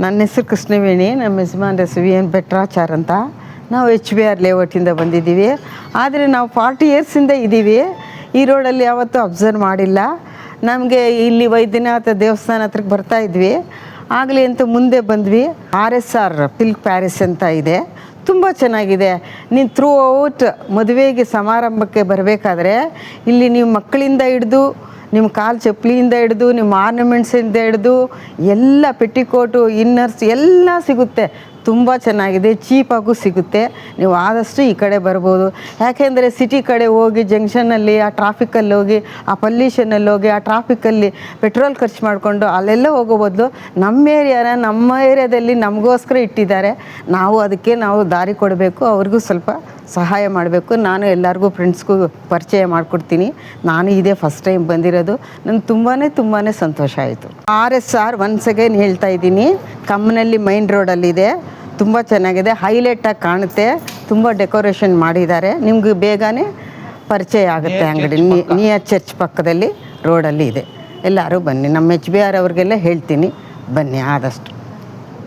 ನನ್ನ ಹೆಸರು ಕೃಷ್ಣವೇಣಿ, ನಮ್ಮ ಯಜಮಾನ್ ಹೆಸರು ವಿ ಎನ್ ಭಟ್ರಾಚಾರ್ ಅಂತ. ನಾವು HBR ಲೇಔಟಿಂದ ಬಂದಿದ್ದೀವಿ. ಆದರೆ ನಾವು 40 ಇಯರ್ಸಿಂದ ಇದ್ದೀವಿ. ಈ ರೋಡಲ್ಲಿ ಯಾವತ್ತೂ ಅಬ್ಸರ್ವ್ ಮಾಡಿಲ್ಲ. ನಮಗೆ ಇಲ್ಲಿ ವೈದ್ಯನಾಥ ದೇವಸ್ಥಾನ ಹತ್ರಕ್ಕೆ ಬರ್ತಾ ಇದ್ವಿ. ಆಗಲಿ ಅಂತ ಮುಂದೆ ಬಂದ್ವಿ. RSR ಸಿಲ್ಕ್ ಪ್ಯಾರಿಸ್ ಅಂತ ಇದೆ, ತುಂಬ ಚೆನ್ನಾಗಿದೆ. ನೀನು ಥ್ರೂ ಔಟ್ ಮದುವೆಗೆ ಸಮಾರಂಭಕ್ಕೆ ಬರಬೇಕಾದ್ರೆ ಇಲ್ಲಿ ನೀವು ಮಕ್ಕಳಿಂದ ಹಿಡ್ದು ನಿಮ್ಮ ಕಾಲು ಚಪ್ಪಲಿಯಿಂದ ಹಿಡ್ದು ನಿಮ್ಮ ಆರ್ನಮೆಂಟ್ಸಿಂದ ಹಿಡ್ದು ಎಲ್ಲ ಪೆಟ್ಟಿಕೋಟು ಇನ್ನರ್ಸ್ ಎಲ್ಲ ಸಿಗುತ್ತೆ. ತುಂಬ ಚೆನ್ನಾಗಿದೆ, ಚೀಪಾಗೂ ಸಿಗುತ್ತೆ. ನೀವು ಆದಷ್ಟು ಈ ಕಡೆ ಬರ್ಬೋದು. ಯಾಕೆಂದರೆ ಸಿಟಿ ಕಡೆ ಹೋಗಿ ಜಂಕ್ಷನಲ್ಲಿ ಆ ಟ್ರಾಫಿಕಲ್ಲಿ ಹೋಗಿ ಆ ಪೊಲ್ಯೂಷನಲ್ಲಿ ಹೋಗಿ ಆ ಟ್ರಾಫಿಕಲ್ಲಿ ಪೆಟ್ರೋಲ್ ಖರ್ಚು ಮಾಡಿಕೊಂಡು ಅಲ್ಲೆಲ್ಲ ಹೋಗೋ ಬದಲು ನಮ್ಮ ಏರಿಯಾದಲ್ಲಿ ನಮಗೋಸ್ಕರ ಇಟ್ಟಿದ್ದಾರೆ. ನಾವು ದಾರಿ ಕೊಡಬೇಕು, ಅವ್ರಿಗೂ ಸ್ವಲ್ಪ ಸಹಾಯ ಮಾಡಬೇಕು. ನಾನು ಎಲ್ಲರಿಗೂ ಫ್ರೆಂಡ್ಸ್ಗೂ ಪರಿಚಯ ಮಾಡಿಕೊಡ್ತೀನಿ. ನಾನು ಇದೇ ಫಸ್ಟ್ ಟೈಮ್ ಬಂದಿರೋದು. ನನಗೆ ತುಂಬಾ ಸಂತೋಷ ಆಯಿತು. RSR ಒನ್ಸ್ ಅಗೇನ್ ಹೇಳ್ತಾ ಇದ್ದೀನಿ, ಕಮ್ಮನಹಳ್ಳಿ ಮೈನ್ ರೋಡಲ್ಲಿದೆ. ತುಂಬ ಚೆನ್ನಾಗಿದೆ, ಹೈಲೈಟಾಗಿ ಕಾಣುತ್ತೆ. ತುಂಬ ಡೆಕೋರೇಷನ್ ಮಾಡಿದ್ದಾರೆ. ನಿಮ್ಗೆ ಬೇಗನೆ ಪರಿಚಯ ಆಗುತ್ತೆ. ಅಂಗಡಿ ನಿಯರ್ ಚರ್ಚ್ ಪಕ್ಕದಲ್ಲಿ ರೋಡಲ್ಲಿ ಇದೆ. ಎಲ್ಲರೂ ಬನ್ನಿ. ನಮ್ಮ HBR ಅವ್ರಿಗೆಲ್ಲ ಹೇಳ್ತೀನಿ, ಬನ್ನಿ ಆದಷ್ಟು.